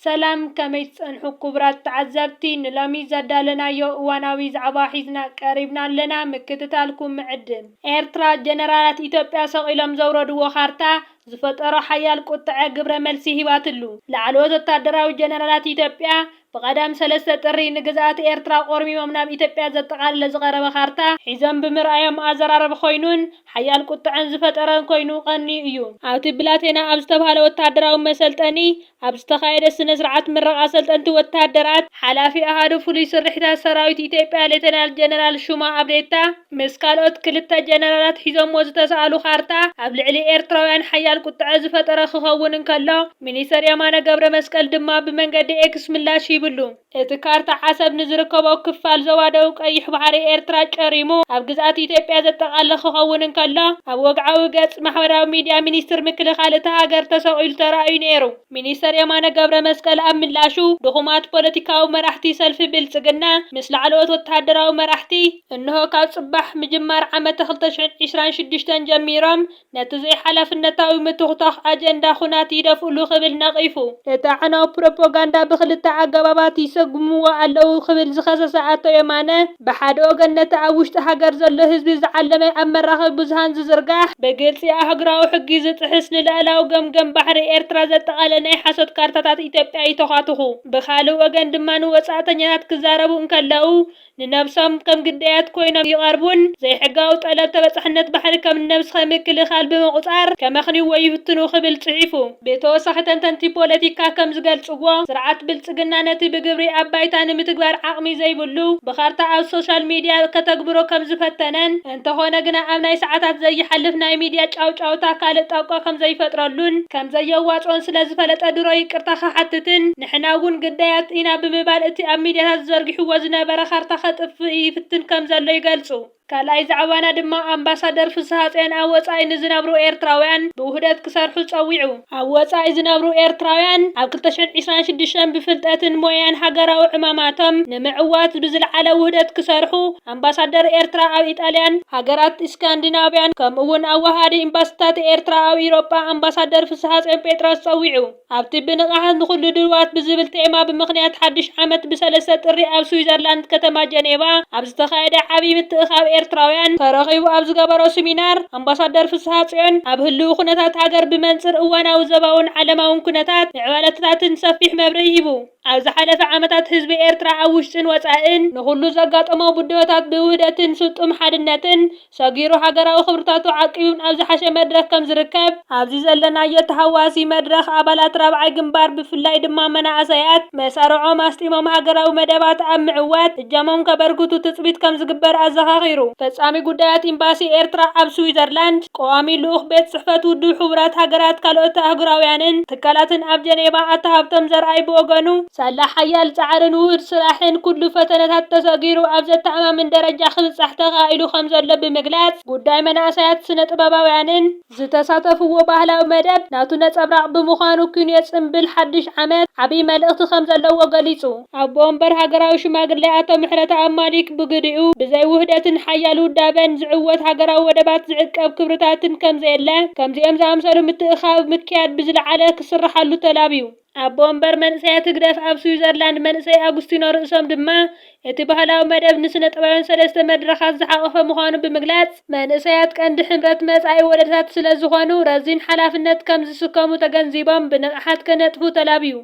ሰላም ከመይ ጸንሑ ክቡራት ተዓዘብቲ ንሎሚ ዘዳለናዮ እዋናዊ ዛዕባ ሒዝና ቀሪብና ኣለና ምክትታልኩም ምዕድም ኤርትራ ጀነራላት ኢትዮጵያ ሰቂሎም ዘውረድዎ ካርታ ዝፈጠሮ ሓያል ቁጥዐ ግብረ መልሲ ሂባትሉ ላዕለዎት ወታደራዊ ጀነራላት ኢትዮጵያ በቀዳም 3 ጥሪ ንግዛት ኤርትራ ቆርሚሞም ናብ ኢትዮጵያ ዘጠቃለለ ዝቀረበ ካርታ ሒዞም ብምርኣዮም ኣዘራረብ ኮይኑን ሓያል ቁጥዐን ዝፈጠረን ኮይኑ ቀኒ እዩ ኣብቲ ብላቴና ኣብ ዝተባሃለ ወታደራዊ መሰልጠኒ ኣብ ዝተኻየደ ስነ ስርዓት ምረቃ ሰልጠንቲ ወታደራት ሓላፊ ኣሃዱ ፍሉይ ስርሒታት ሰራዊት ኢትዮጵያ ሌተናል ጀነራል ሹማ ኣብዴታ ምስ ካልኦት ክልተ ጀነራላት ሒዞምዎ ዝተሰኣሉ ካርታ ኣብ ልዕሊ ኤርትራውያን ሓያል ቁጥዐ ዝፈጠረ ክኸውን እንከሎ ሚኒስተር የማነ ገብረ መስቀል ድማ ብመንገዲ ኤክስ ምላሽ ይብሉ እቲ ካርታ ዓሰብ ንዝርከቦ ክፋል ዞባ ደቡብ ቀይሕ ባሕሪ ኤርትራ ጨሪሙ ኣብ ግዛት ኢትዮጵያ ዘጠቃለለ ክኸውን እንከሎ ኣብ ወግዓዊ ገጽ ማሕበራዊ ሚድያ ሚኒስትር ምክልኻል እቲ ሃገር ተሰቂሉ ተራእዩ ነይሩ ሚኒስተር የማነ ገብረ መስቀል ኣብ ምላሹ ድኹማት ፖለቲካዊ መራሕቲ ሰልፊ ብልጽግና ምስ ላዕለዎት ወታደራዊ መራሕቲ እንሆ ካብ ጽባሕ ምጅማር ዓመት 2026 ጀሚሮም ነቲ ዘይሓላፍነታዊ ምትኽታኽ ኣጀንዳ ኩናት ይደፍእሉ ክብል ነቒፉ እቲ ዓናዊ ፕሮፓጋንዳ ብክልተ ኣገባባት ይሰግምዎ ኣለው ክብል ዝኸሰሰ ኣቶ የማነ ብሓደ ወገን ነቲ ኣብ ውሽጢ ሃገር ዘሎ ህዝቢ ዝዓለመ ኣብ መራኸቢ ብዙሃን ዝዝርጋሕ ብግልፂ ኣህጉራዊ ሕጊ ዝጥሕስ ንልዕላዊ ገምገም ባሕሪ ኤርትራ ዘጠቃለለ ናይ ሓሶት ካርታታት ኢትዮጵያ ይተኻትኹ ብካልእ ወገን ድማ ንወፃእተኛታት ክዛረቡ እንከለው ንነብሶም ከም ግዳያት ኮይኖም ይቐርቡን ዘይሕጋዊ ጠለብ ተበጻሕነት ባሕሪ ከም ነብስኻ ምክልኻል ብምቁፃር ከመኽንይዎ ይፍትኑ ክብል ጽሒፉ ብተወሳኺ ተንተንቲ ፖለቲካ ከም ዝገልጽዎ ስርዓት ብልጽግና ነቲ ብግብሪ ኣብ ባይታ ንምትግባር ዓቕሚ ዘይብሉ ብካርታ ኣብ ሶሻል ሚድያ ከተግብሮ ከም ዝፈተነን እንተኾነ ግና ኣብ ናይ ሰዓታት ዘይሓልፍ ናይ ሚድያ ጫውጫውታ ካልእ ጣውቃ ከም ዘይፈጥረሉን ከም ዘየዋፅኦን ስለ ዝፈለጠ ድሮ ይቅርታ ክሓትትን ንሕና እውን ግዳያት ኢና ብምባል እቲ ኣብ ሚድያታት ዘርጊሕዎ ዝነበረ ካርታ ከጥፍእ ይፍትን ከም ዘሎ ይገልጹ ካልኣይ ዛዕባና ድማ ኣምባሳደር ፍስሓ ጽዮን ኣብ ወጻኢ ንዝነብሩ ኤርትራውያን ብውህደት ክሰርሑ ጸዊዑ ኣብ ወጻኢ ዝነብሩ ኤርትራውያን ኣብ 2026 ብፍልጠትን ሞያን ሃገራዊ ዕማማቶም ንምዕዋት ብዝለዓለ ውህደት ክሰርሑ ኣምባሳደር ኤርትራ ኣብ ኢጣልያን ሃገራት ስካንዲናቪያን ከምኡውን ኣብ ወሃዲ ኤምባሲታት ኤርትራ ኣብ ኢሮጳ ኣምባሳደር ፍስሓ ጽዮን ጴጥሮስ ጸዊዑ ኣብቲ ብንቃሓት ንኹሉ ድልዋት ብዝብል ቴማ ብምኽንያት ሓድሽ ዓመት ብ3 ጥሪ ኣብ ስዊዘርላንድ ከተማ ጀኔቫ ኣብ ዝተኻየደ ዓብይ ምትእኻብ ኤርትራውያን ተረኺቡ ኣብ ዝገበሮ ሰሚናር ኣምባሳደር ፍስሓ ጽዮን ኣብ ህልው ኩነታት ሃገር ብመንጽር እዋናዊ ዘባውን ዓለማውን ኩነታት ዕባለታትን ሰፊሕ መብርሂ ሂቡ ኣብ ዝሓለፈ ዓመታት ህዝቢ ኤርትራ ኣብ ውሽጥን ወጻኢን ንኹሉ ዘጋጠሞ ቡድሆታት ብውህደትን ስልጡም ሓድነትን ሰጊሩ ሃገራዊ ክብርታቱ ዓቂቡን ኣብ ዝሓሸ መድረክ ከም ዝርከብ ኣብዚ ዘለናዮ ተሃዋሲ መድረክ ኣባላት ራብዓይ ግንባር ብፍላይ ድማ መናእሰያት መሳርዖም ኣስጢሞም ሃገራዊ መደባት ኣብ ምዕዋት እጃሞም ከበርክቱ ትፅቢት ከም ዝግበር ኣዘኻኺሩ ፈጻሚ ጉዳያት ኤምባሲ ኤርትራ ኣብ ስዊዘርላንድ ቀዋሚ ልኡኽ ቤት ጽሕፈት ውድብ ሕቡራት ሃገራት ካልኦት ኣህጉራውያንን ትካላትን ኣብ ጀኔቫ ኣተሃብቶም ዘርኣይ ብወገኑ ሳላ ሓያል ጻዕርን ውህድ ስራሕን ኩሉ ፈተነታት ተሰጊሩ ኣብ ዘተኣማምን ደረጃ ክብጻሕ ተኻኢሉ ከም ዘሎ ብምግላጽ ጉዳይ መናእሰያት ስነ ጥበባውያንን ዝተሳተፍዎ ባህላዊ መደብ ናቱ ነጸብራቕ ብምዃኑ ኩንዮ ጽምብል ሓድሽ ዓመት ዓብይ መልእኽቲ ከም ዘለዎ ገሊጹ ኣብ ቦምበር ሃገራዊ ሽማግለ ኣቶ ምሕረት ኣማሊክ ብግዲኡ ብዘይ ውህደትን ሓያል ውዳበን ዝዕወት ሃገራዊ ወደባት ዝዕቀብ ክብርታትን ከምዘየለ ከምዚኦም ዝኣምሰሉ ምትእኻብ ምክያድ ብዝለዓለ ክስራሓሉ ተላብዩ ኣብ ቦምበር መንእሰያት ትግደፍ ኣብ ስዊዘርላንድ መንእሰይ ኣጉስቲኖ ርእሶም ድማ እቲ ባህላዊ መደብ ንስነ ጥበብን 3 መድረኻት ዝሓቆፈ ምዃኑ ብምግላጽ መንእሰያት ቀንዲ ሕምረት መጻኢ ወለዶታት ስለ ዝኾኑ ረዚን ሓላፍነት ከም ዝስከሙ ተገንዚቦም ብንቕሓት ከነጥፉ ተላብዩ